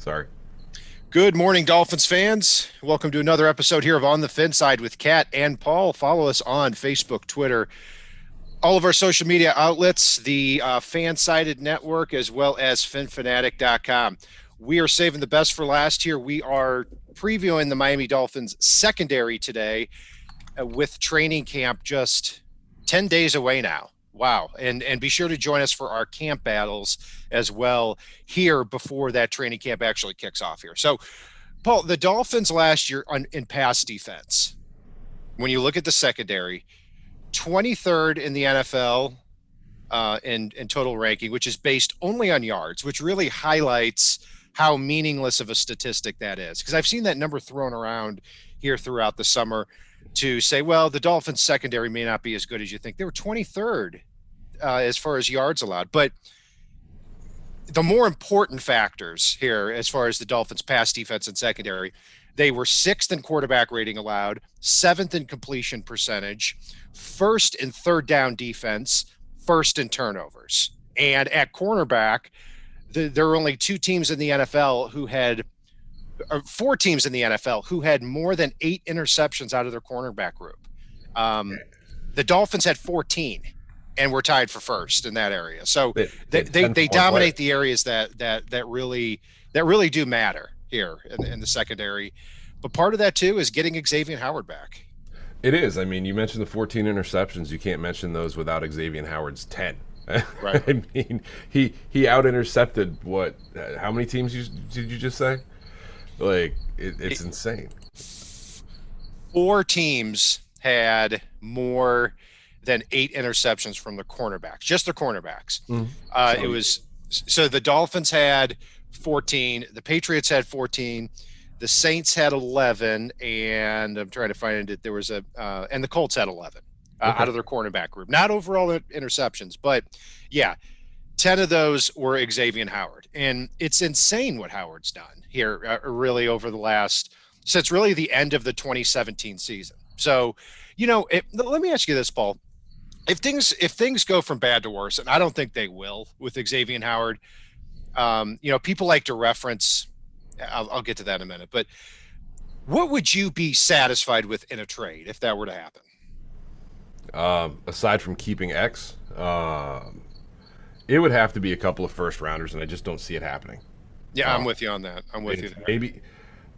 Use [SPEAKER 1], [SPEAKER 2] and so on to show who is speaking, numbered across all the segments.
[SPEAKER 1] Sorry.
[SPEAKER 2] Good morning, Dolphins fans. Welcome to another episode here of On the FinSide with Kat and Paul. Follow us on Facebook, Twitter, all of our social media outlets, the Fansided Network, as well as FinFanatic.com. We are saving the best for last here. We are previewing the Miami Dolphins secondary today with training camp just 10 days away now. Wow. And be sure to join us for our camp battles as well here before that training camp actually kicks off here. So, Paul, the Dolphins last year in pass defense, when you look at the secondary, 23rd in the NFL in total ranking, which is based only on yards, which really highlights how meaningless of a statistic that is. Because I've seen that number thrown around here throughout the summer to say, well, the Dolphins secondary may not be as good as you think. They were 23rd as far as yards allowed. But the more important factors here, as far as the Dolphins pass defense and secondary, they were 6th in quarterback rating allowed, 7th in completion percentage, 1st in third down defense, 1st in turnovers. And at cornerback, there were only 2 teams in the NFL who had – or 4 teams in the NFL who had more than 8 interceptions out of their cornerback group. The Dolphins had 14 and were tied for first in that area. So they dominate the areas that really do matter here in the secondary. But part of that too is getting Xavier Howard back.
[SPEAKER 1] It is. I mean, you mentioned the 14 interceptions. You can't mention those without Xavier Howard's 10.
[SPEAKER 2] Right.
[SPEAKER 1] I mean, he out-intercepted what? How many teams did you just say? Like, it's insane.
[SPEAKER 2] 4 teams had more than 8 interceptions from the cornerbacks, just the cornerbacks. Mm-hmm. It was so the Dolphins had 14, the Patriots had 14, the Saints had 11, and I'm trying to find it. There was and the Colts had 11 out of their cornerback group. Not overall interceptions, but yeah. 10 of those were Xavier Howard. And it's insane what Howard's done here really over the last – since really the end of the 2017 season. So, let me ask you this, Paul. If things go from bad to worse, and I don't think they will with Xavier Howard, people like to reference – I'll get to that in a minute. But what would you be satisfied with in a trade if that were to happen?
[SPEAKER 1] Aside from keeping X it would have to be a couple of first rounders, and I just don't see it happening.
[SPEAKER 2] Yeah, I'm with you on that. I'm with you.
[SPEAKER 1] Maybe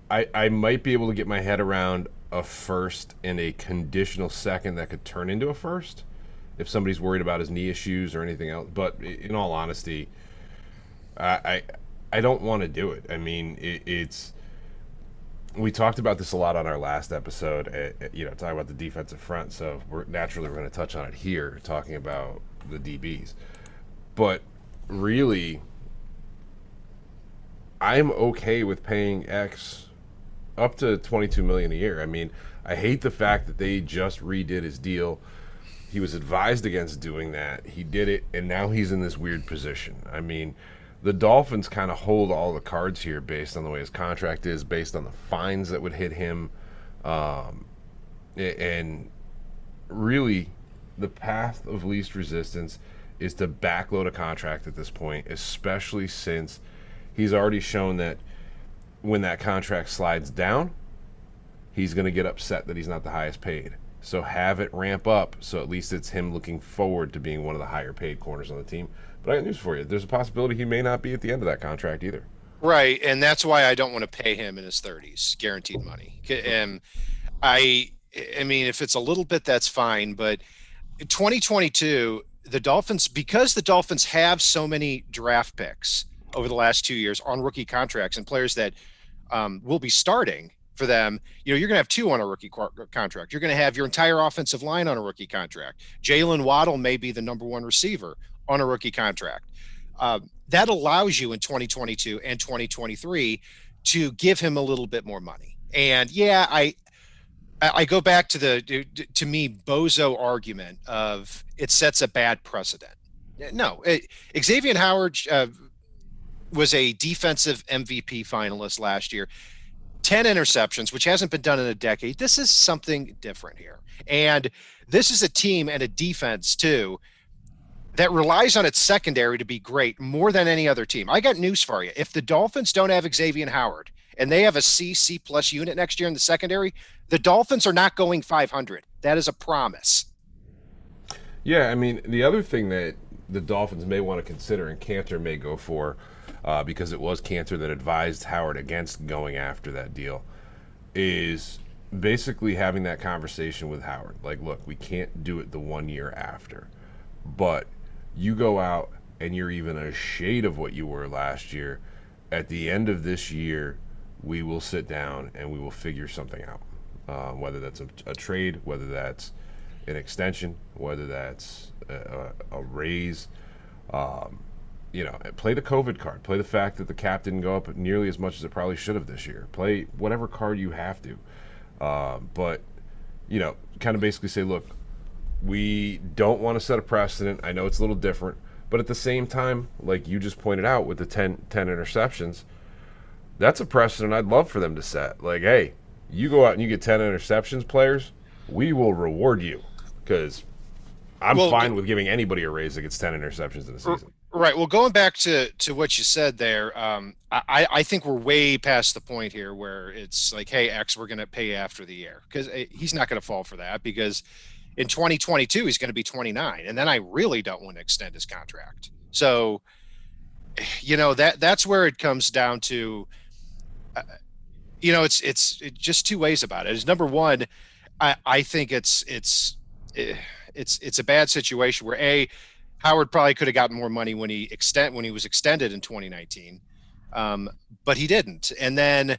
[SPEAKER 1] I might be able to get my head around a first and a conditional second that could turn into a first if somebody's worried about his knee issues or anything else. But in all honesty, I don't want to do it. I mean, it's we talked about this a lot on our last episode. Talking about the defensive front. So we're going to touch on it here, talking about the DBs. But really, I'm okay with paying X up to $22 million a year. I mean, I hate the fact that they just redid his deal. He was advised against doing that. He did it, and now he's in this weird position. I mean, the Dolphins kind of hold all the cards here based on the way his contract is, based on the fines that would hit him, and really, the path of least resistance is to backload a contract at this point, especially since he's already shown that when that contract slides down, he's going to get upset that he's not the highest paid. So have it ramp up so at least it's him looking forward to being one of the higher paid corners on the team. But I got news for you. There's a possibility he may not be at the end of that contract either.
[SPEAKER 2] Right, and that's why I don't want to pay him in his 30s, guaranteed money. And I mean, if it's a little bit, that's fine. But 2022, the Dolphins, because the Dolphins have so many draft picks over the last 2 years on rookie contracts and players that will be starting for them, you're going to have 2 on a rookie contract. You're going to have your entire offensive line on a rookie contract. Jaylen Waddle may be the number 1 receiver on a rookie contract. That allows you in 2022 and 2023 to give him a little bit more money. And yeah, I go back to to me, bozo argument of it sets a bad precedent. No, Xavier Howard was a defensive MVP finalist last year. 10 interceptions, which hasn't been done in a decade. This is something different here. And this is a team and a defense, too, that relies on its secondary to be great more than any other team. I got news for you. If the Dolphins don't have Xavier Howard and they have a C plus unit next year in the secondary, the Dolphins are not going 500. That is a promise.
[SPEAKER 1] Yeah, I mean, the other thing that the Dolphins may want to consider, and Cantor may go for, because it was Cantor that advised Howard against going after that deal, is basically having that conversation with Howard. Like, look, we can't do it the 1 year after, but you go out and you're even a shade of what you were last year. At the end of this year, we will sit down and we will figure something out, whether that's a trade, whether that's an extension, whether that's a raise. Play the COVID card. Play the fact that the cap didn't go up nearly as much as it probably should have this year. Play whatever card you have to. But kind of basically say, look, we don't want to set a precedent. I know it's a little different, but at the same time, like you just pointed out with the 10 interceptions, that's a precedent I'd love for them to set. Like, hey, you go out and you get 10 interceptions, players, we will reward you, because I'm fine with giving anybody a raise that gets 10 interceptions in a season.
[SPEAKER 2] Right. Well, going back to what you said there, I think we're way past the point here where it's like, hey, X, we're going to pay you after the year, because he's not going to fall for that, because in 2022, he's going to be 29. And then I really don't want to extend his contract. So, that's where it comes down to, it's just two ways about it. Is number one, I think it's a bad situation where Howard probably could have gotten more money when he was extended in 2019, but he didn't. And then,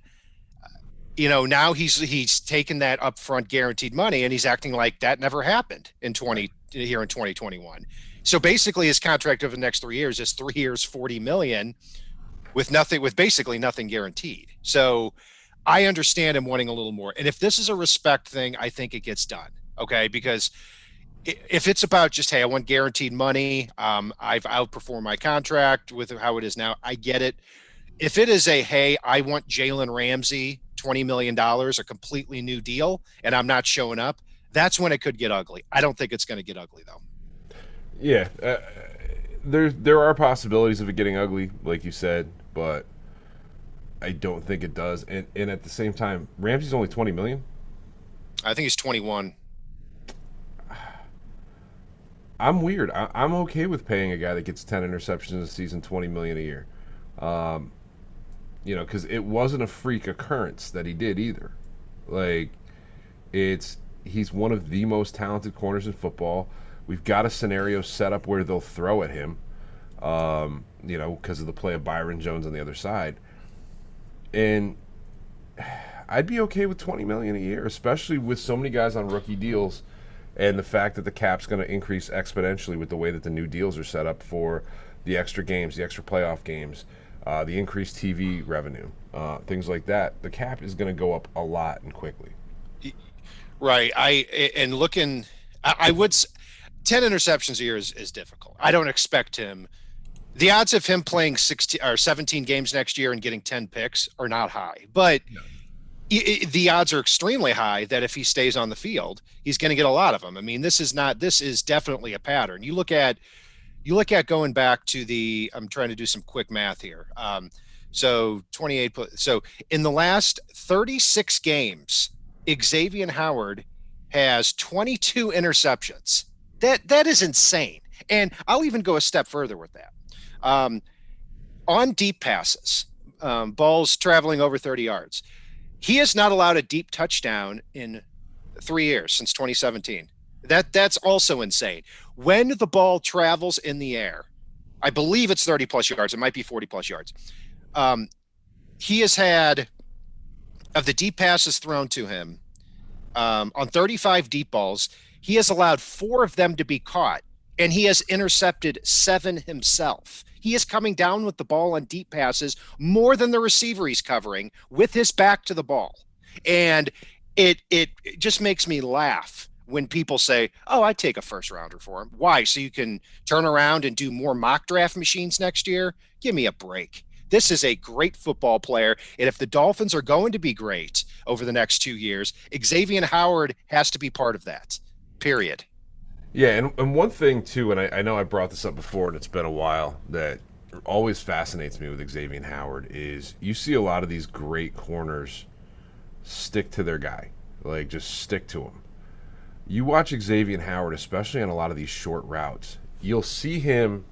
[SPEAKER 2] now he's taken that upfront guaranteed money and he's acting like that never happened in 2021. So basically, his contract over the next 3 years is 3 years, $40 million, with basically nothing guaranteed. So I understand him wanting a little more. And if this is a respect thing, I think it gets done. Okay, because if it's about just, hey, I want guaranteed money, I've outperformed my contract with how it is now, I get it. If it is hey, I want Jalen Ramsey, $20 million, a completely new deal, and I'm not showing up, that's when it could get ugly. I don't think it's going to get ugly, though.
[SPEAKER 1] Yeah, there are possibilities of it getting ugly, like you said, but I don't think it does. And at the same time, Ramsey's only $20 million?
[SPEAKER 2] I think he's 21.
[SPEAKER 1] I'm weird. I'm okay with paying a guy that gets 10 interceptions a season $20 million a year. Because it wasn't a freak occurrence that he did either. Like, he's one of the most talented corners in football. We've got a scenario set up where they'll throw at him, because of the play of Byron Jones on the other side. And I'd be okay with $20 million a year, especially with so many guys on rookie deals, and the fact that the cap's going to increase exponentially with the way that the new deals are set up for the extra games, the extra playoff games, the increased TV revenue, things like that. The cap is going to go up a lot and quickly.
[SPEAKER 2] Right. I would 10 interceptions a year is difficult. I don't expect him. The odds of him playing 16 or 17 games next year and getting 10 picks are not high, but no. The odds are extremely high that if he stays on the field, he's going to get a lot of them. I mean, this is definitely a pattern. You look at going back to I'm trying to do some quick math here. So 28. So in the last 36 games, Xavier Howard has 22 interceptions. That is insane. And I'll even go a step further with that. On deep passes, balls traveling over 30 yards, he has not allowed a deep touchdown in 3 years since 2017. That's also insane. When the ball travels in the air, I believe it's 30 plus yards. It might be 40 plus yards. He has had, of the deep passes thrown to him, on 35 deep balls, he has allowed 4 of them to be caught, and he has intercepted 7 himself. He is coming down with the ball on deep passes more than the receiver he's covering with his back to the ball. And it just makes me laugh when people say, oh, I'd take a first rounder for him. Why? So you can turn around and do more mock draft machines next year? Give me a break. This is a great football player. And if the Dolphins are going to be great over the next 2 years, Xavier Howard has to be part of that, period.
[SPEAKER 1] Yeah, and one thing too, and I know I brought this up before, and it's been a while, that always fascinates me with Xavier Howard is you see a lot of these great corners stick to their guy, like just stick to him. You watch Xavier Howard, especially on a lot of these short routes, you'll see him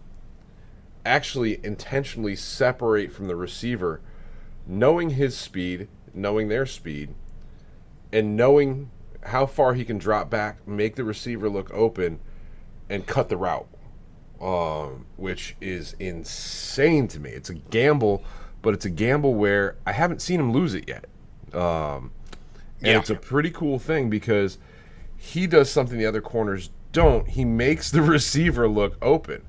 [SPEAKER 1] actually intentionally separate from the receiver, knowing his speed, knowing their speed, and knowing how far he can drop back, make the receiver look open, and cut the route, which is insane to me. It's a gamble, but it's a gamble where I haven't seen him lose it yet. And it's a pretty cool thing because he does something the other corners don't. He makes the receiver look open.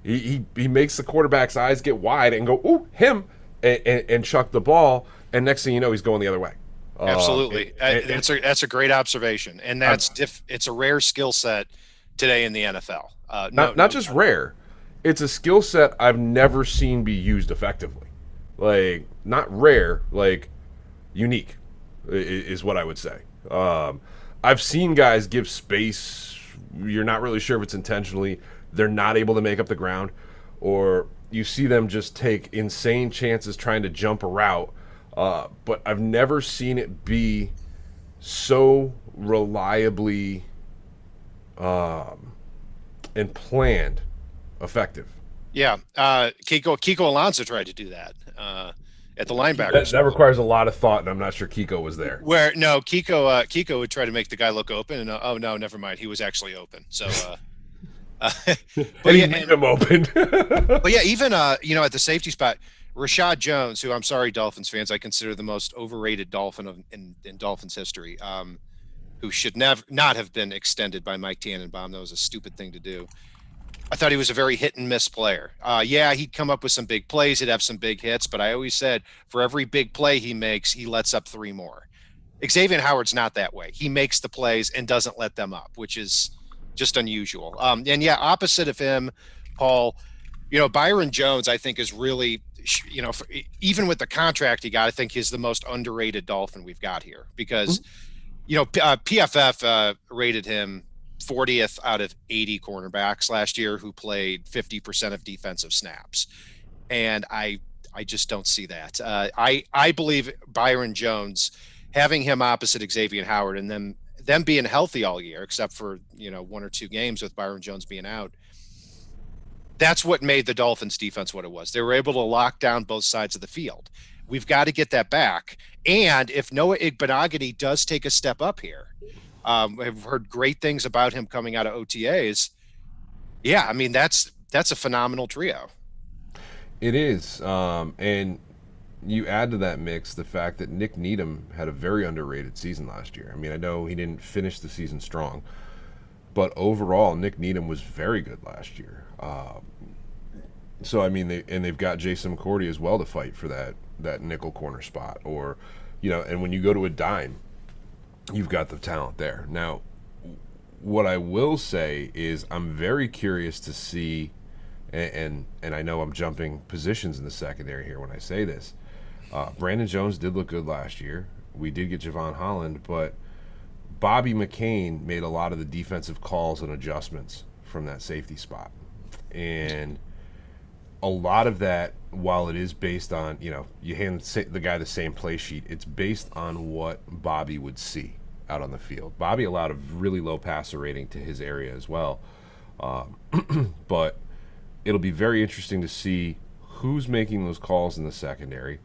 [SPEAKER 1] He makes the quarterback's eyes get wide and go, ooh, him, and chuck the ball. And next thing you know, he's going the other way.
[SPEAKER 2] Absolutely. That's a great observation. And it's a rare skill set today in the NFL.
[SPEAKER 1] Not just rare. It's a skill set I've never seen be used effectively. Like, not rare, like unique is what I would say. I've seen guys give space. You're not really sure if it's intentionally. They're not able to make up the ground. Or you see them just take insane chances trying to jump a route. But I've never seen it be so reliably and planned effective.
[SPEAKER 2] Yeah. Kiko Alonso tried to do that at the linebackers.
[SPEAKER 1] That requires a lot of thought, and I'm not sure Kiko was there.
[SPEAKER 2] Kiko would try to make the guy look open, and oh no, never mind, he was actually open. So,
[SPEAKER 1] but he made him open.
[SPEAKER 2] But yeah, even at the safety spot, Rashad Jones, who I'm sorry, Dolphins fans, I consider the most overrated Dolphin in Dolphins history, who should not have been extended by Mike Tannenbaum. That was a stupid thing to do. I thought he was a very hit and miss player. Yeah, he'd come up with some big plays. He'd have some big hits, but I always said for every big play he makes, he lets up 3 more. Xavier Howard's not that way. He makes the plays and doesn't let them up, which is just unusual. And yeah, opposite of him, Paul, Byron Jones, I think is really, even with the contract he got, I think he's the most underrated Dolphin we've got here because, PFF rated him 40th out of 80 cornerbacks last year who played 50% of defensive snaps. And I just don't see that. I believe Byron Jones, having him opposite Xavier Howard and them being healthy all year, except for, 1 or 2 games with Byron Jones being out, that's what made the Dolphins defense what it was. They were able to lock down both sides of the field. We've got to get that back. And if Noah Igbenogany does take a step up here, I've heard great things about him coming out of OTAs. Yeah, I mean, that's a phenomenal trio.
[SPEAKER 1] It is. And you add to that mix the fact that Nick Needham had a very underrated season last year. I mean, I know he didn't finish the season strong, but overall, Nick Needham was very good last year. So, I mean, they've got Jason McCourty as well to fight for that nickel corner spot. Or, and when you go to a dime, you've got the talent there. Now, what I will say is I'm very curious to see, and I know I'm jumping positions in the secondary here when I say this. Brandon Jones did look good last year. We did get Javon Holland, but Bobby Mccain made a lot of the defensive calls and adjustments from that safety spot. And a lot of that, while it is based on, you hand the guy the same play sheet, it's based on what Bobby would see out on the field. Bobby allowed a really low passer rating to his area as well. But it'll be very interesting to see who's making those calls in the secondary.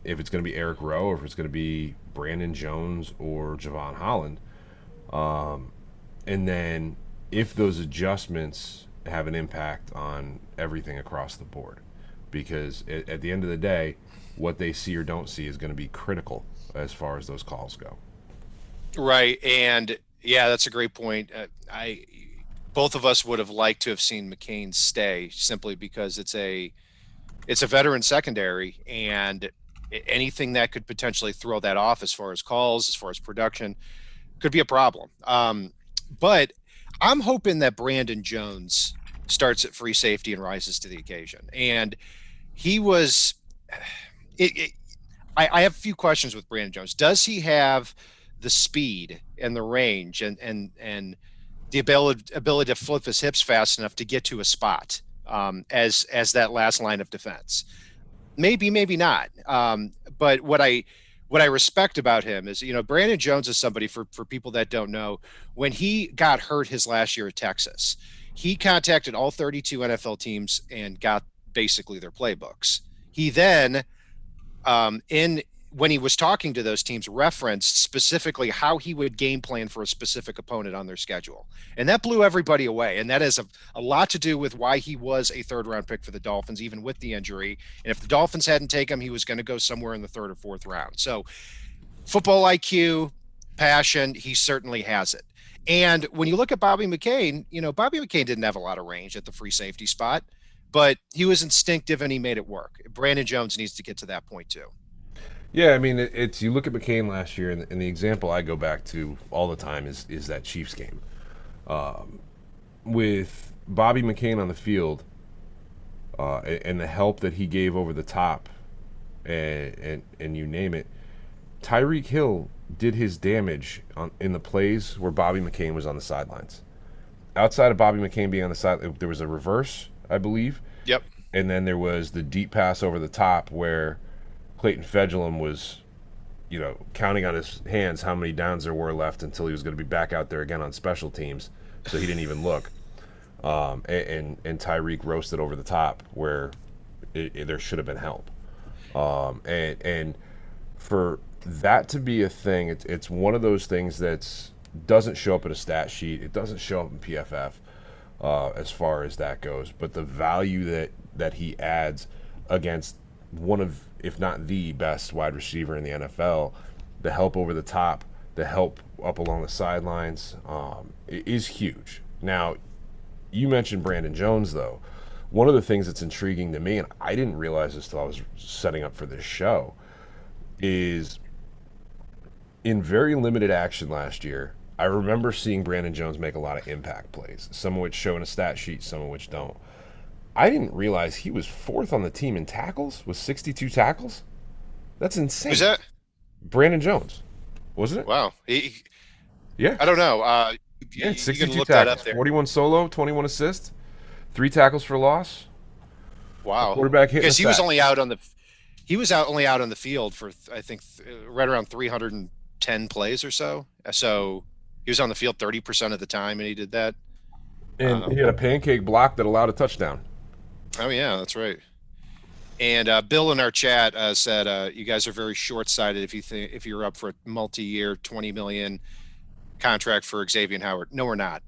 [SPEAKER 1] If it's going to be Eric Rowe or if it's going to be Brandon Jones or Javon Holland. And then if those adjustments have an impact on everything across the board. Because at the end of the day, what they see or don't see is going to be critical as far as those calls go.
[SPEAKER 2] Right. And yeah, that's a great point. Both of us would have liked to have seen McCain stay simply because it's a veteran secondary, and anything that could potentially throw that off as far as calls, as far as production, could be a problem. But I'm hoping that Brandon Jones starts at free safety and rises to the occasion. And he was I have a few questions with Brandon Jones. Does he have the speed and the range and the ability to flip his hips fast enough to get to a spot as that last line of defense. Maybe, maybe not. But what I respect about him is, Brandon Jones is somebody, for people that don't know, when he got hurt his last year at Texas, he contacted all 32 NFL teams and got basically their playbooks. He then, when he was talking to those teams, referenced specifically how he would game plan for a specific opponent on their schedule. And that blew everybody away. And that has a lot to do with why he was a third-round pick for the Dolphins, even with the injury. And if the Dolphins hadn't taken him, he was going to go somewhere in the third or fourth round. So football IQ, passion, he certainly has it. And when you look at Bobby McCain, Bobby McCain didn't have a lot of range at the free safety spot, but he was instinctive and he made it work. Brandon Jones needs to get to that point too.
[SPEAKER 1] Yeah, I mean, it's you look at McCain last year, and the example I go back to all the time is that Chiefs game. With Bobby McCain on the field and the help that he gave over the top, and you name it, Tyreek Hill did his damage in the plays where Bobby McCain was on the sidelines. Outside of Bobby McCain being on the side, there was a reverse, I believe.
[SPEAKER 2] Yep.
[SPEAKER 1] And then there was the deep pass over the top where Clayton Fedulum was, counting on his hands how many downs there were left until he was going to be back out there again on special teams, so he didn't even look. And Tyreek roasted over the top where there should have been help. And for that to be a thing, it's one of those things that's doesn't show up in a stat sheet. It doesn't show up in PFF as far as that goes. But the value that he adds against one of, if not the best wide receiver in the NFL, the help over the top, the help up along the sidelines, is huge. Now, you mentioned Brandon Jones, though. One of the things that's intriguing to me, and I didn't realize this till I was setting up for this show, is in very limited action last year, I remember seeing Brandon Jones make a lot of impact plays, some of which show in a stat sheet, some of which don't. I didn't realize he was fourth on the team in tackles with 62 tackles. That's insane.
[SPEAKER 2] Is that
[SPEAKER 1] Brandon Jones? Wasn't it?
[SPEAKER 2] Wow.
[SPEAKER 1] Yeah.
[SPEAKER 2] I don't know.
[SPEAKER 1] Yeah, 62
[SPEAKER 2] you can look
[SPEAKER 1] tackles,
[SPEAKER 2] that up there.
[SPEAKER 1] 41 solo, 21 assists, 3 tackles for loss.
[SPEAKER 2] Wow.
[SPEAKER 1] The quarterback hit
[SPEAKER 2] because he was only out on the field for I think right around 310 plays or so. So he was on the field 30% of the time, and he did that.
[SPEAKER 1] And he had a pancake block that allowed a touchdown.
[SPEAKER 2] Oh yeah, that's right. And Bill in our chat said you guys are very short-sighted if you're up for a multi-year $20 million contract for Xavier Howard. No, we're not.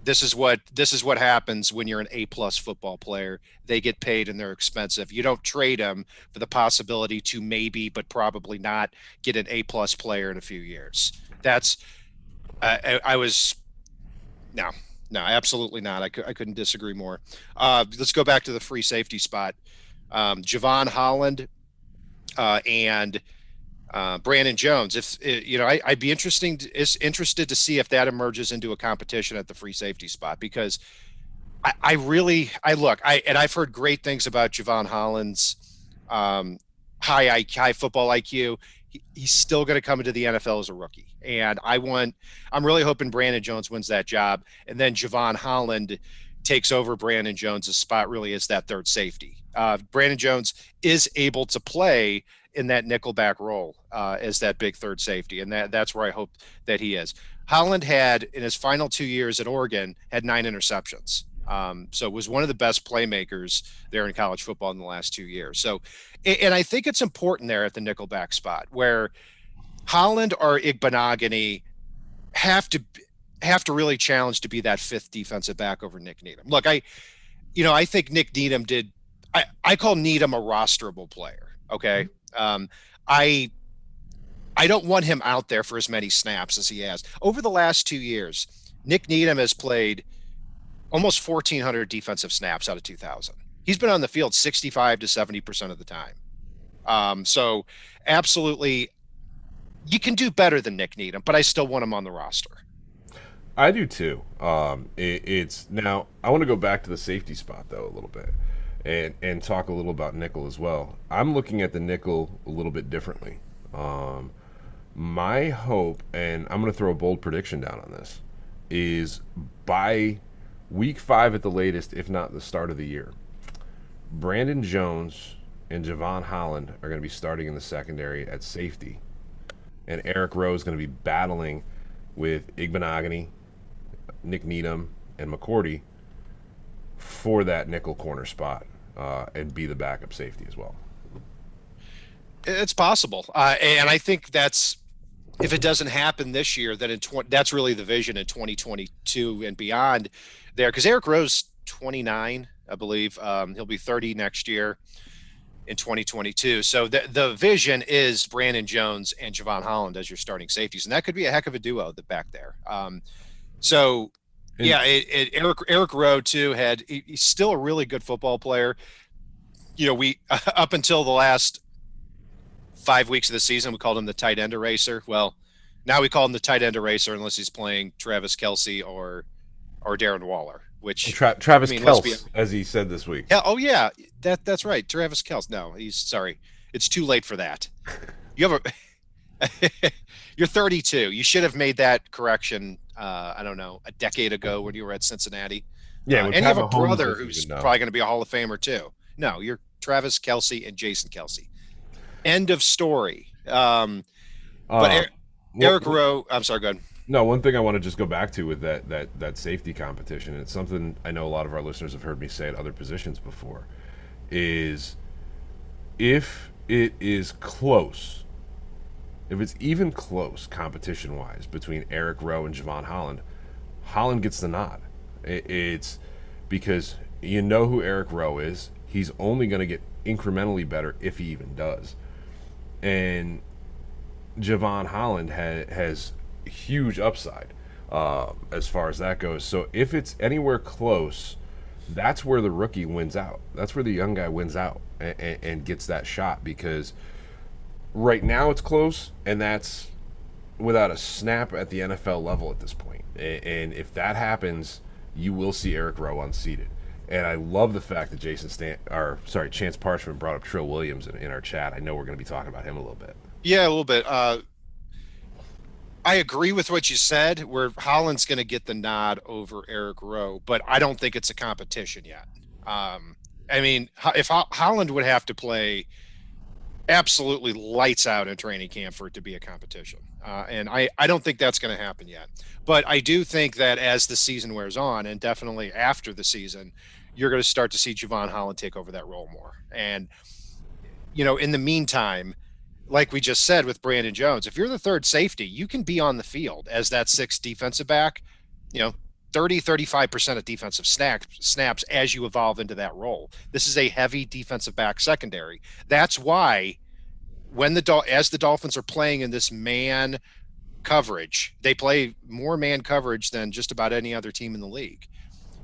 [SPEAKER 2] This is what happens when you're an A-plus football player. They get paid and they're expensive. You don't trade them for the possibility to maybe, but probably not, get an A-plus player in a few years. That's No, absolutely not. I couldn't disagree more. Let's go back to the free safety spot. Javon Holland and Brandon Jones. I'd be interested to see if that emerges into a competition at the free safety spot, because I've heard great things about Javon Holland's high football IQ. He's still going to come into the NFL as a rookie. And I'm really hoping Brandon Jones wins that job. And then Javon Holland takes over Brandon Jones' spot really as that third safety. Brandon Jones is able to play in that nickelback role as that big third safety. And that's where I hope that he is. Holland had, in his final 2 years at Oregon, had 9 interceptions. So was one of the best playmakers there in college football in the last 2 years. So, and I think it's important there at the nickelback spot where Holland or Igbenogany have to really challenge to be that fifth defensive back over Nick Needham. Look, I think Nick Needham I call Needham a rosterable player. Okay. I don't want him out there for as many snaps as he has. Over the last 2 years, Nick Needham has played almost 1,400 defensive snaps out of 2,000. He's been on the field 65 to 70% of the time. So absolutely, you can do better than Nick Needham, but I still want him on the roster.
[SPEAKER 1] I do too. It's now I want to go back to the safety spot though a little bit and talk a little about nickel as well. I'm looking at the nickel a little bit differently. My hope, and I'm going to throw a bold prediction down on this, is by week 5 at the latest, if not the start of the year, Brandon Jones and Javon Holland are going to be starting in the secondary at safety, and Eric Rowe is going to be battling with Igbenogany, Nick Needham, and McCourty for that nickel corner spot, and be the backup safety as well.
[SPEAKER 2] It's possible, and I think that's, if it doesn't happen this year, then that's really the vision in 2022 and beyond there, because Eric Rowe's 29, I believe. He'll be 30 next year in 2022. So the vision is Brandon Jones and Javon Holland as your starting safeties, and that could be a heck of a duo back there. Eric Rowe too he's still a really good football player. We up until the last 5 weeks of the season, we called him the tight end eraser. Well, now we call him the tight end eraser unless he's playing Travis Kelce or Darren Waller, which
[SPEAKER 1] Travis Kelce, as he said this week.
[SPEAKER 2] Yeah. Oh yeah, that's right. Travis Kelce. No, sorry. It's too late for that. You're 32. You should have made that correction. I don't know, a decade ago when you were at Cincinnati.
[SPEAKER 1] Yeah.
[SPEAKER 2] And you have a brother who's probably going to be a Hall of Famer too. No, you're Travis Kelce and Jason Kelce. End of story. Eric Rowe, I'm sorry, go ahead.
[SPEAKER 1] No, one thing I want to just go back to with that safety competition, and it's something I know a lot of our listeners have heard me say at other positions before, is if it is close, if it's even close competition-wise between Eric Rowe and Javon Holland, Holland gets the nod. It's because you know who Eric Rowe is. He's only going to get incrementally better if he even does. And Javon Holland has huge upside as far as that goes. So if it's anywhere close, that's where the rookie wins out. That's where the young guy wins out and gets that shot, because right now it's close, and that's without a snap at the NFL level at this point. And if that happens, you will see Eric Rowe unseated. And I love the fact that Chance Parchman brought up Trill Williams in our chat. I know we're going to be talking about him a little bit.
[SPEAKER 2] Yeah, a little bit. I agree with what you said, where Holland's going to get the nod over Eric Rowe, but I don't think it's a competition yet. If Holland would have to play absolutely lights out in training camp for it to be a competition. And I don't think that's going to happen yet. But I do think that as the season wears on, and definitely after the season, you're going to start to see Javon Holland take over that role more. And, in the meantime, like we just said with Brandon Jones, if you're the third safety, you can be on the field as that sixth defensive back, 30-35% of defensive snaps as you evolve into that role. This is a heavy defensive back secondary. That's why as the Dolphins are playing in this man coverage, they play more man coverage than just about any other team in the league.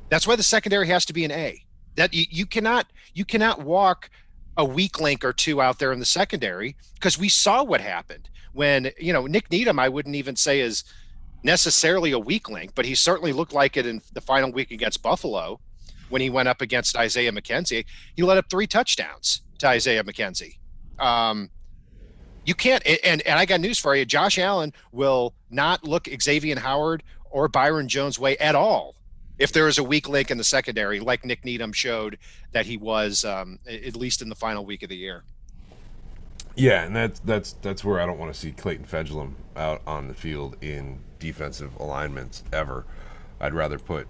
[SPEAKER 2] That's why the secondary has to be an A. That you cannot walk a weak link or two out there in the secondary, because we saw what happened when, Nick Needham, I wouldn't even say is necessarily a weak link, but he certainly looked like it in the final week against Buffalo when he went up against Isaiah McKenzie. He let up 3 touchdowns to Isaiah McKenzie. You can't, and I got news for you. Josh Allen will not look Xavier Howard or Byron Jones' way at all if there is a weak link in the secondary, like Nick Needham showed that he was, at least in the final week of the year.
[SPEAKER 1] Yeah, and that's where I don't want to see Clayton Fedulum out on the field in defensive alignments ever. I'd rather put,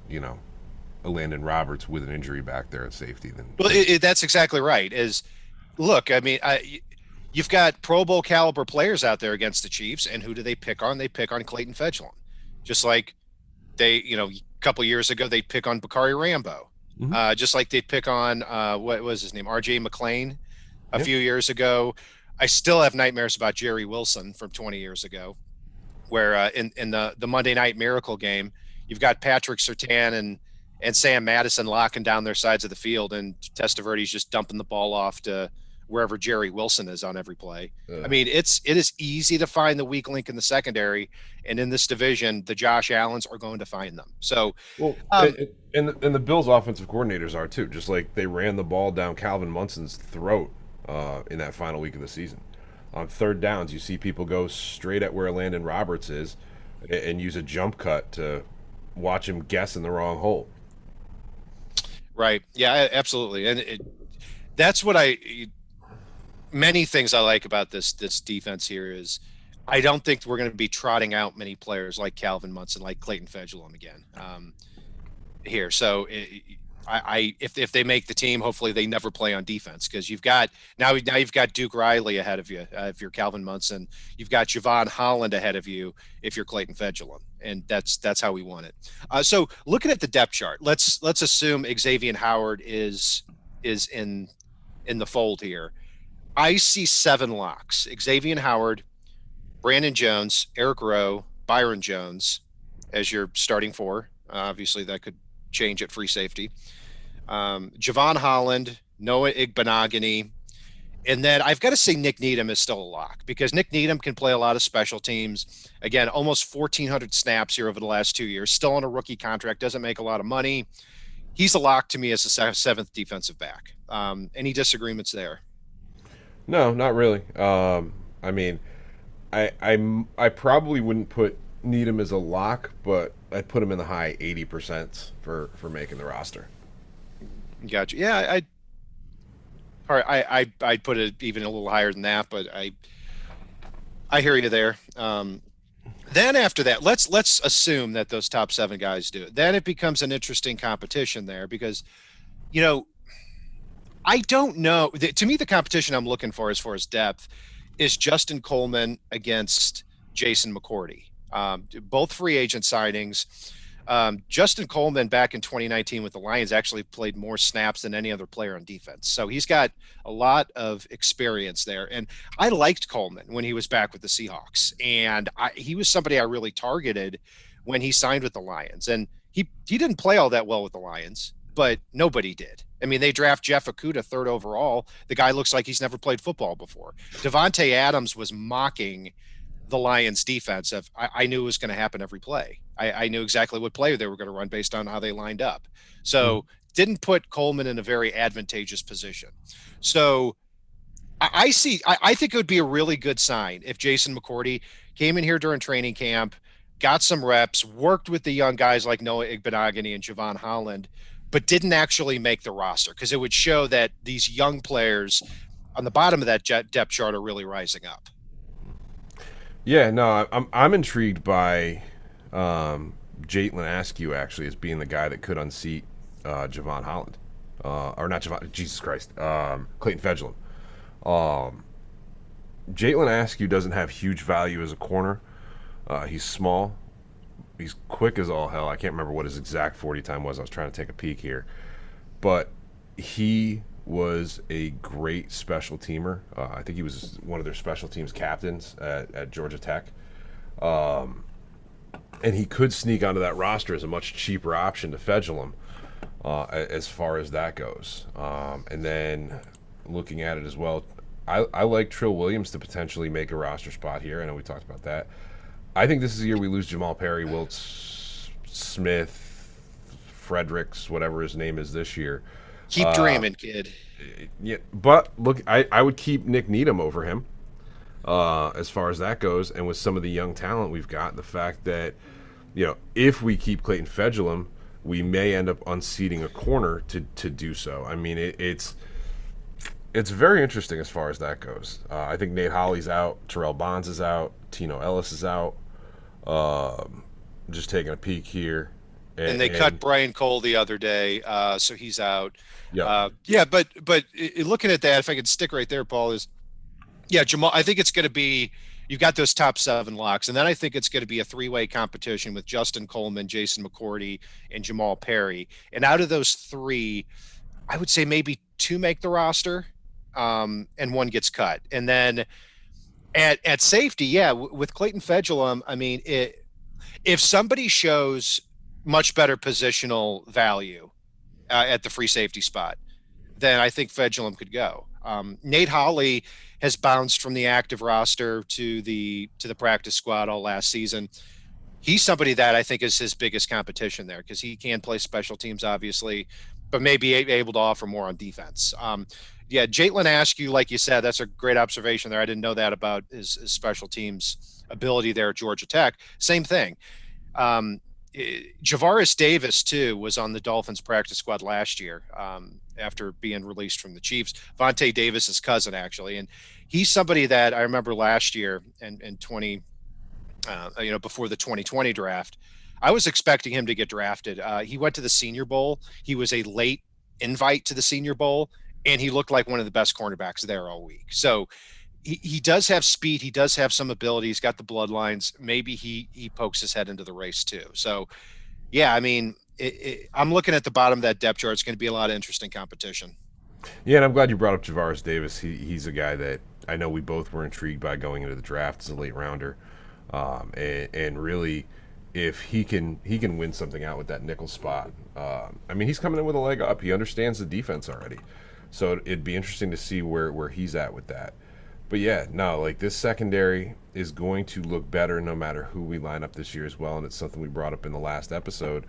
[SPEAKER 1] a Landon Roberts with an injury back there at safety than.
[SPEAKER 2] Well, that's exactly right. You've got Pro Bowl caliber players out there against the Chiefs, and who do they pick on? They pick on Clayton Fedulum. Just like they, a couple years ago, they'd pick on Bakari Rambo. Mm-hmm. Just like they'd pick on, what was his name? RJ McClain a few years ago. I still have nightmares about Jerry Wilson from 20 years ago, where in the Monday Night Miracle game, you've got Patrick Surtain and Sam Madison locking down their sides of the field, and Testaverde's just dumping the ball off to wherever Jerry Wilson is on every play. It is easy to find the weak link in the secondary, and in this division, the Josh Allens are going to find them. So,
[SPEAKER 1] and the Bills' offensive coordinators are too. Just like they ran the ball down Calvin Munson's throat in that final week of the season. On third downs, you see people go straight at where Landon Roberts is and use a jump cut to watch him guess in the wrong hole.
[SPEAKER 2] Right. Yeah, absolutely. And that's what many things I like about this defense here is I don't think we're going to be trotting out many players like Calvin Munson, like Clayton Fedulum again here. So if they make the team, hopefully they never play on defense, because you've got now you've got Duke Riley ahead of you if you're Calvin Munson. You've got Javon Holland ahead of you if you're Clayton Fedulum, and that's how we want it. So looking at the depth chart, let's assume Xavier Howard is in the fold here. I see 7 locks: Xavier Howard, Brandon Jones, Eric Rowe, Byron Jones as your starting 4. Obviously, that could change at free safety. Javon Holland, Noah Igbenogany, and then I've got to say Nick Needham is still a lock, because Nick Needham can play a lot of special teams. Again, almost 1,400 snaps here over the last 2 years, still on a rookie contract, doesn't make a lot of money. He's a lock to me as a 7th defensive back. Any disagreements there?
[SPEAKER 1] No, not really. I mean, I probably wouldn't put Needham as a lock, but I'd put him in the high 80% for making the roster.
[SPEAKER 2] Gotcha. Yeah, I'd put it even a little higher than that, but I hear you there. Then after that, let's assume that those top 7 guys do it. Then it becomes an interesting competition there, because, I don't know. To me, the competition I'm looking for as far as depth is Justin Coleman against Jason McCourty. Both free agent signings. Justin Coleman back in 2019 with the Lions actually played more snaps than any other player on defense. So he's got a lot of experience there. And I liked Coleman when he was back with the Seahawks. And he was somebody I really targeted when he signed with the Lions. And he didn't play all that well with the Lions, but nobody did. I mean, they draft Jeff Okudah 3rd overall. The guy looks like he's never played football before. Devontae Adams was mocking the Lions defense. I knew it was going to happen every play. I knew exactly what play they were going to run based on how they lined up. So didn't put Coleman in a very advantageous position. So I think it would be a really good sign if Jason McCourty came in here during training camp, got some reps, worked with the young guys like Noah Igbenogany and Javon Holland, but didn't actually make the roster, because it would show that these young players on the bottom of that depth chart are really rising up.
[SPEAKER 1] Yeah, no, I'm intrigued by Jaylen Askew actually as being the guy that could unseat Javon Holland, or not Javon, Jesus Christ, Clayton Fedulum. Jaylen Askew doesn't have huge value as a corner. He's small. He's quick as all hell. I can't remember what his exact 40 time was. I was trying to take a peek here. But he was a great special teamer. I think he was one of their special teams captains at Georgia Tech. And he could sneak onto that roster as a much cheaper option to Fedulum as far as that goes. And then looking at it as well, I like Trill Williams to potentially make a roster spot here. I know we talked about that. I think this is the year we lose Jamal Perry, Wiltz, Smith, Fredericks, whatever his name is this year.
[SPEAKER 2] Keep dreaming, kid.
[SPEAKER 1] Yeah, but look, I would keep Nick Needham over him as far as that goes. And with some of the young talent we've got, the fact that, if we keep Clayton Fedulum, we may end up unseating a corner to do so. I mean, it's very interesting as far as that goes. I think Nate Holley's out, Terrell Bonds is out, Tino Ellis is out. Just taking a peek here.
[SPEAKER 2] And they cut Brian Cole the other day, so he's out.
[SPEAKER 1] Yeah.
[SPEAKER 2] But looking at that, if I could stick right there, Paul, Jamal, I think it's going to be, you've got those top 7 locks, and then I think it's going to be a 3-way competition with Justin Coleman, Jason McCourty, and Jamal Perry. And out of those 3, I would say maybe 2 make the roster, and 1 gets cut. And then at safety, with Clayton Fedulum, I mean, if somebody shows much better positional value at the free safety spot, then I think Fedulum could go. Nate Holley has bounced from the active roster to the practice squad all last season. He's somebody that I think is his biggest competition there, because he can play special teams, obviously, but may be able to offer more on defense. Jaylen Askew, like you said, that's a great observation there. I didn't know that about his special teams ability there at Georgia Tech. Same thing. Javaris Davis too was on the Dolphins practice squad last year after being released from the Chiefs. Vontae Davis's cousin, actually, and he's somebody that I remember last year and 20, before the 2020 draft. I was expecting him to get drafted. He went to the Senior Bowl. He was a late invite to the Senior Bowl, and he looked like one of the best cornerbacks there all week. So he does have speed. He does have some ability. He's got the bloodlines. Maybe he pokes his head into the race too. So, yeah, I mean, I'm looking at the bottom of that depth chart. It's going to be a lot of interesting competition.
[SPEAKER 1] Yeah, and I'm glad you brought up Javaris Davis. He's a guy that I know we both were intrigued by going into the draft as a late rounder, and really, if he can win something out with that nickel spot. I mean, he's coming in with a leg up. He understands the defense already, so it'd be interesting to see where he's at with that. But yeah, no, like this secondary is going to look better no matter who we line up this year as well, and it's something we brought up in the last episode.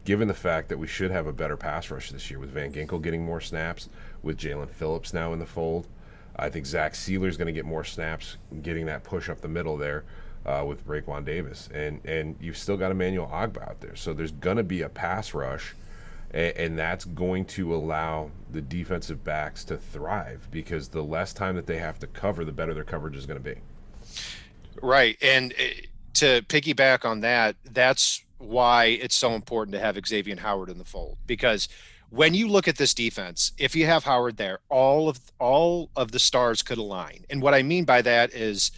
[SPEAKER 1] Given the fact that we should have a better pass rush this year with Van Ginkel getting more snaps, with Jalen Phillips now in the fold, I think Zach Sealer's going to get more snaps, getting that push up the middle there with Raekwon Davis, and you've still got Emmanuel Ogbah out there, so there's going to be a pass rush. And that's going to allow the defensive backs to thrive because the less time that they have to cover, the better their coverage is going to be.
[SPEAKER 2] Right. And to piggyback on that, that's why it's so important to have Xavier Howard in the fold. Because when you look at this defense, if you have Howard there, all of the stars could align. And what I mean by that is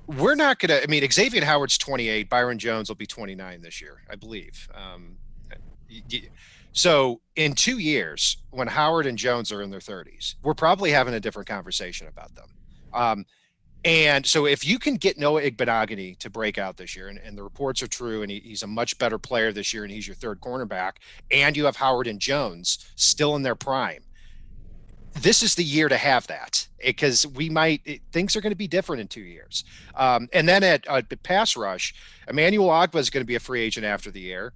[SPEAKER 2] we're not going to – I mean, Xavier Howard's 28. Byron Jones will be 29 this year, I believe. So in 2 years, when Howard and Jones are in their 30s, we're probably having a different conversation about them. And so if you can get Noah Igbenogany to break out this year, and the reports are true, and he's a much better player this year, and he's your third cornerback, and you have Howard and Jones still in their prime, this is the year to have that, because things are going to be different in 2 years. And then at pass rush, Emmanuel Ogbah is going to be a free agent after the year.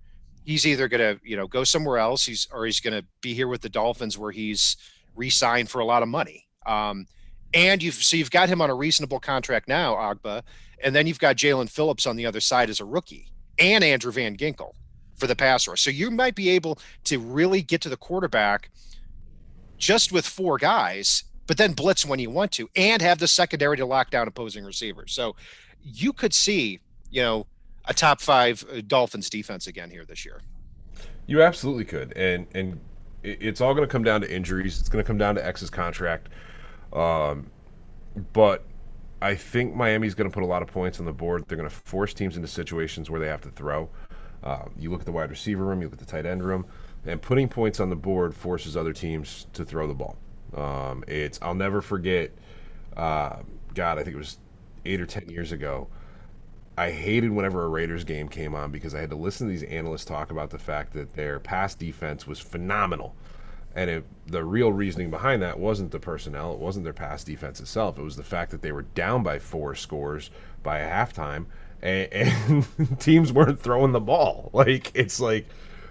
[SPEAKER 2] He's either going to, go somewhere else, he's going to be here with the Dolphins where he's re-signed for a lot of money. And you've got him on a reasonable contract now, Ogbah, and then you've got Jalen Phillips on the other side as a rookie, and Andrew Van Ginkel for the pass rush. So you might be able to really get to the quarterback just with 4 guys, but then blitz when you want to, and have the secondary to lock down opposing receivers. So you could see, a top 5 Dolphins defense again here this year.
[SPEAKER 1] You absolutely could, and it's all going to come down to injuries. It's going to come down to X's contract, but I think Miami's going to put a lot of points on the board. They're going to force teams into situations where they have to throw. You look at the wide receiver room, you look at the tight end room, and putting points on the board forces other teams to throw the ball. I'll never forget. I think it was 8 or 10 years ago. I hated whenever a Raiders game came on because I had to listen to these analysts talk about the fact that their pass defense was phenomenal. And the real reasoning behind that wasn't the personnel. It wasn't their pass defense itself. It was the fact that they were down by 4 scores by a halftime, and teams weren't throwing the ball. It's like,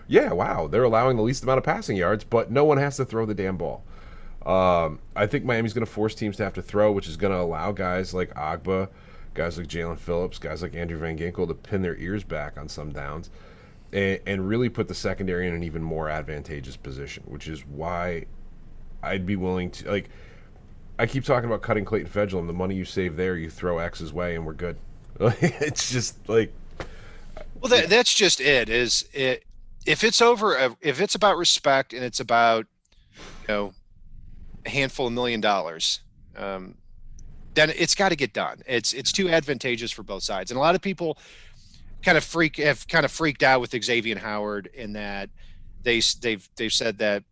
[SPEAKER 1] yeah, wow, they're allowing the least amount of passing yards, but no one has to throw the damn ball. I think Miami's going to force teams to have to throw, which is going to allow guys like Ogbah, guys like Jalen Phillips, guys like Andrew Van Ginkel to pin their ears back on some downs and really put the secondary in an even more advantageous position, which is why I'd be willing to, I keep talking about cutting Clayton Fedulum. The money you save there, you throw X's way, and we're good. It's just like...
[SPEAKER 2] Well, that's just it. If it's about respect and it's about, a handful of $1 million, then it's got to get done. It's too advantageous for both sides. And a lot of people have freaked out with Xavier Howard in that they've said that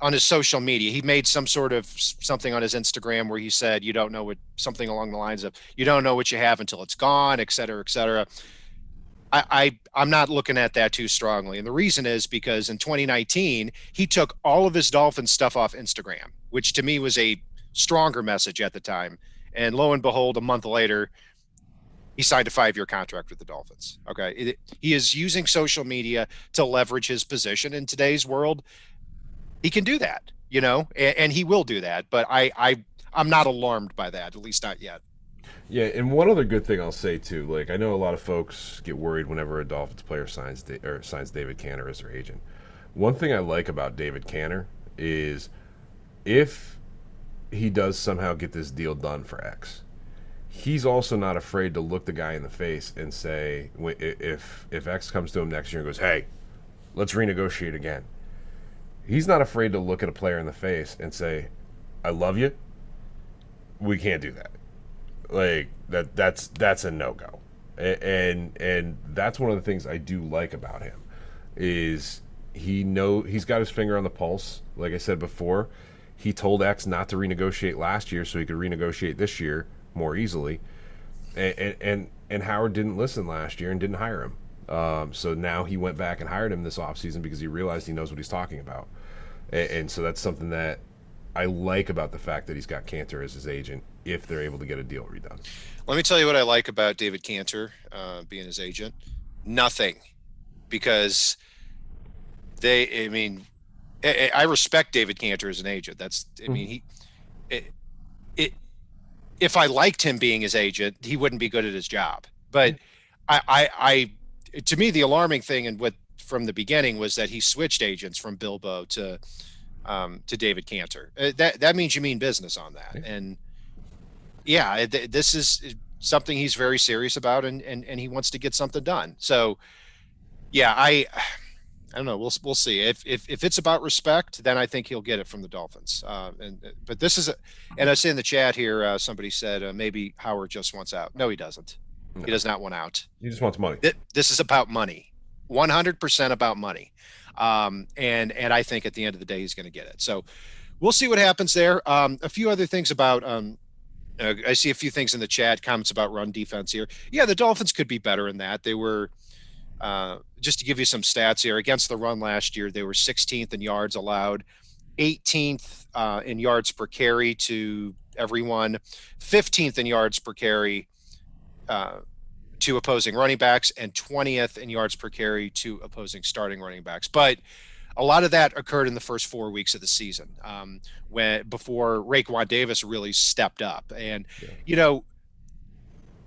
[SPEAKER 2] on his social media, he made some sort of something on his Instagram where he said, something along the lines of, you don't know what you have until it's gone, et cetera, et cetera. I'm not looking at that too strongly. And the reason is because in 2019, he took all of his Dolphins stuff off Instagram, which to me was a stronger message at the time. And lo and behold, a month later, he signed a 5-year contract with the Dolphins. Okay. He is using social media to leverage his position in today's world. He can do that, and he will do that. But I'm not alarmed by that, at least not yet.
[SPEAKER 1] Yeah, and one other good thing I'll say too, like I know a lot of folks get worried whenever a Dolphins player signs David Cantor as their agent. One thing I like about David Cantor is if he does somehow get this deal done for X, he's also not afraid to look the guy in the face and say, if X comes to him next year and goes, "Hey, let's renegotiate again," he's not afraid to look at a player in the face and say, "I love you. We can't do that." Like that's a no go, and that's one of the things I do like about him is he's got his finger on the pulse. Like I said before, he told X not to renegotiate last year so he could renegotiate this year more easily, and Howard didn't listen last year and didn't hire him. So now he went back and hired him this offseason because he realized he knows what he's talking about, and so that's something that I like about the fact that he's got Cantor as his agent if they're able to get a deal redone.
[SPEAKER 2] Let me tell you what I like about David Cantor being his agent. Nothing, because I respect David Cantor as an agent. If I liked him being his agent, he wouldn't be good at his job. But to me, the alarming thing and what from the beginning was that he switched agents from Bilbo to David Cantor. That means you mean business on that. And this is something he's very serious about, and he wants to get something done. So I don't know. We'll see. If it's about respect, then I think he'll get it from the Dolphins. But this is and I see in the chat here, somebody said maybe Howard just wants out. No, he doesn't. No. He does not want out.
[SPEAKER 1] He just wants money.
[SPEAKER 2] This is about money, 100% about money. And I think at the end of the day, he's going to get it. So we'll see what happens there. A few other things about, I see a few things in the chat, comments about run defense here. Yeah, the Dolphins could be better in that. They were, just to give you some stats here, against the run last year, they were 16th in yards allowed, 18th in yards per carry to everyone, 15th in yards per carry to opposing running backs, and 20th in yards per carry to opposing starting running backs. But a lot of that occurred in the first 4 weeks of the season, before Raekwon Davis really stepped up. And,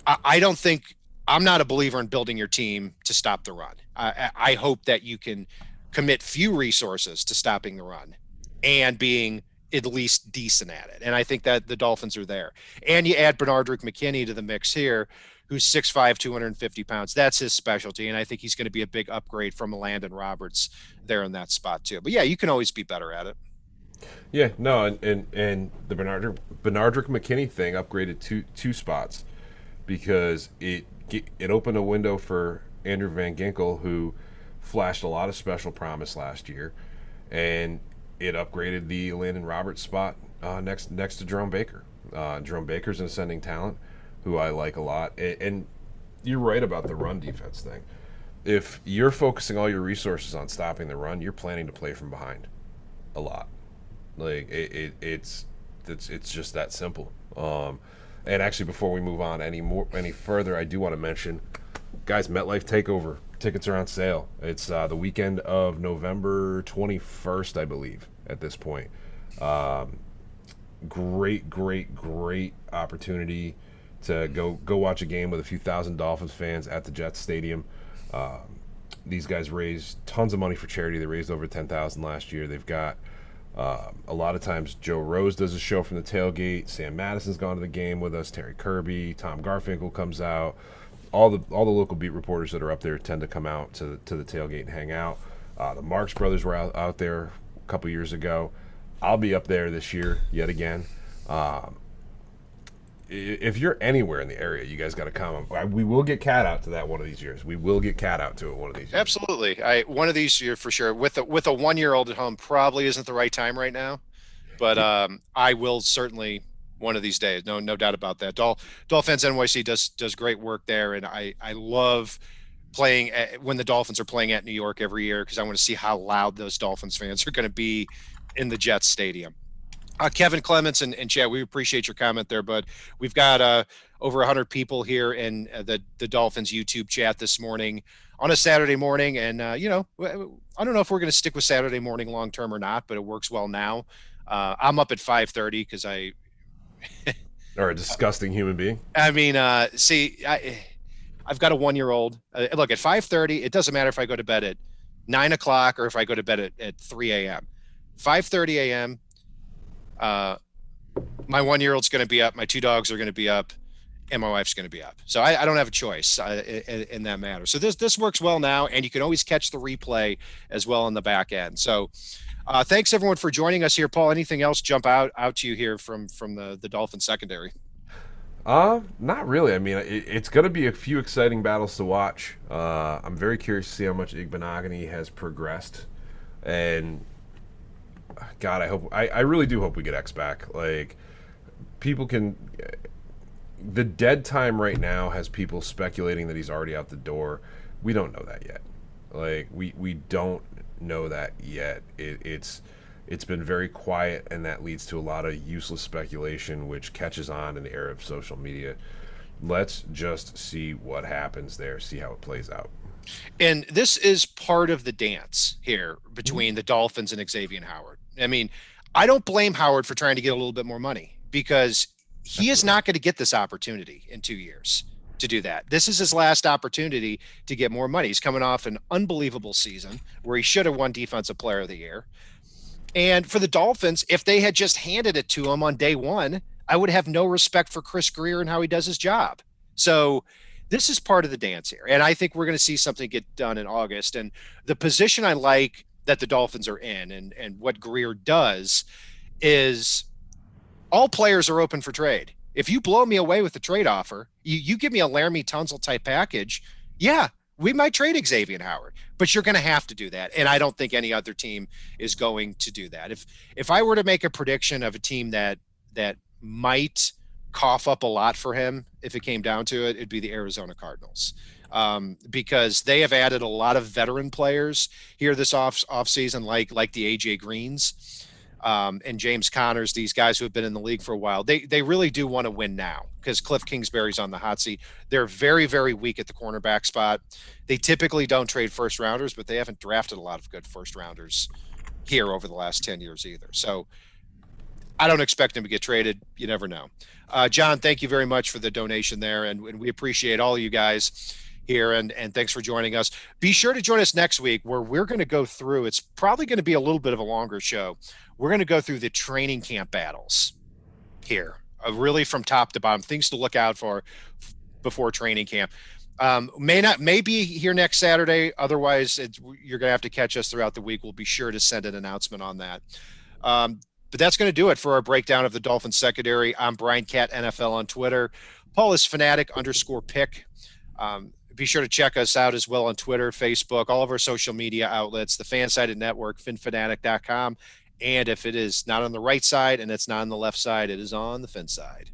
[SPEAKER 2] I don't think I'm not a believer in building your team to stop the run. I hope that you can commit few resources to stopping the run and being at least decent at it. And I think that the Dolphins are there. And you add Bernardrick McKinney to the mix here, who's 6'5", 250 pounds. That's his specialty. And I think he's going to be a big upgrade from Landon Roberts there in that spot too. But yeah, you can always be better at it.
[SPEAKER 1] Yeah, no, and the Bernardrick McKinney thing upgraded two spots because it opened a window for Andrew Van Ginkel, who flashed a lot of special promise last year, and it upgraded the Landon Roberts spot next to Jerome Baker. Jerome Baker's an ascending talent who I like a lot. And you're right about the run defense thing. If you're focusing all your resources on stopping the run, you're planning to play from behind a lot. Like it's just that simple. And actually, before we move on any further, I do want to mention, guys, Metlife Takeover tickets are on sale. It's the weekend of November 21st, I believe, at this point. Great opportunity to go watch a game with a few thousand Dolphins fans at the Jets Stadium. These guys raised tons of money for charity. They raised over $10,000 last year. They've got a lot of times Joe Rose does a show from the tailgate. Sam Madison's gone to the game with us. Terry Kirby, Tom Garfinkel comes out. All the local beat reporters that are up there tend to come out to the tailgate and hang out. The Marx brothers were out there a couple years ago. I'll be up there this year yet again. If you're anywhere in the area, you guys got to come. We will get Cat out to that one of these years. We will get Cat out to it one of these years.
[SPEAKER 2] Absolutely. One of these years for sure. With a 1-year-old at home probably isn't the right time right now, but I will certainly one of these days. No doubt about that. Dolphins NYC does great work there, and I love playing when the Dolphins are playing at New York every year because I want to see how loud those Dolphins fans are going to be in the Jets Stadium. Kevin Clements and Chad, we appreciate your comment there, but we've got over 100 people here in the Dolphins YouTube chat this morning on a Saturday morning. And, I don't know if we're going to stick with Saturday morning long term or not, but it works well now. I'm up at 5:30 because
[SPEAKER 1] Or a disgusting human being.
[SPEAKER 2] I mean, I've got a 1-year-old. Look, at 5:30, it doesn't matter if I go to bed at 9 o'clock or if I go to bed at 3 a.m. 5:30 a.m. My 1-year-old's going to be up. My 2 dogs are going to be up, and my wife's going to be up. So I don't have a choice in that matter. So this works well now, and you can always catch the replay as well on the back end. So thanks everyone for joining us here. Paul, anything else jump out to you here from the Dolphin secondary?
[SPEAKER 1] Not really. I mean, it's going to be a few exciting battles to watch. I'm very curious to see how much Igbenogany has progressed, and God, I really do hope we get X back. Like, people can. The dead time right now has people speculating that he's already out the door. We don't know that yet. Like, we don't know that yet. It's been very quiet, and that leads to a lot of useless speculation, which catches on in the era of social media. Let's just see what happens there, see how it plays out.
[SPEAKER 2] And this is part of the dance here between the Dolphins and Xavier Howard. I mean, I don't blame Howard for trying to get a little bit more money, because he is not going to get this opportunity in 2 years to do that. This is his last opportunity to get more money. He's coming off an unbelievable season where he should have won Defensive Player of the Year. And for the Dolphins, if they had just handed it to him on day one, I would have no respect for Chris Greer and how he does his job. So this is part of the dance here. And I think we're going to see something get done in August. And the position I like that the Dolphins are in, and what Greer does, is all players are open for trade. If you blow me away with the trade offer, you give me a Laramie Tunsil type package, yeah, we might trade Xavier Howard, but you're going to have to do that. And I don't think any other team is going to do that. If I were to make a prediction of a team that might cough up a lot for him, if it came down to it, it'd be the Arizona Cardinals. Because they have added a lot of veteran players here this off season, like the AJ Greens, and James Connors, these guys who have been in the league for a while. They really do want to win now, because Cliff Kingsbury's on the hot seat. They're very, very weak at the cornerback spot. They typically don't trade first rounders, but they haven't drafted a lot of good first rounders here over the last 10 years either. So I don't expect them to get traded. You never know. John, thank you very much for the donation there. And we appreciate all you guys here, and thanks for joining us. Be sure to join us next week, where we're going to go through, it's probably going to be a little bit of a longer show. We're going to go through the training camp battles here, really from top to bottom, things to look out for before training camp. May be here next Saturday. Otherwise, you're going to have to catch us throughout the week. We'll be sure to send an announcement on that. But that's going to do it for our breakdown of the Dolphins secondary. I'm Brian Cat NFL on Twitter. Paul is fanatic_pick. Be sure to check us out as well on Twitter, Facebook, all of our social media outlets, the FanSide Network, finfanatic.com. And if it is not on the right side and it's not on the left side, it is on the fin side.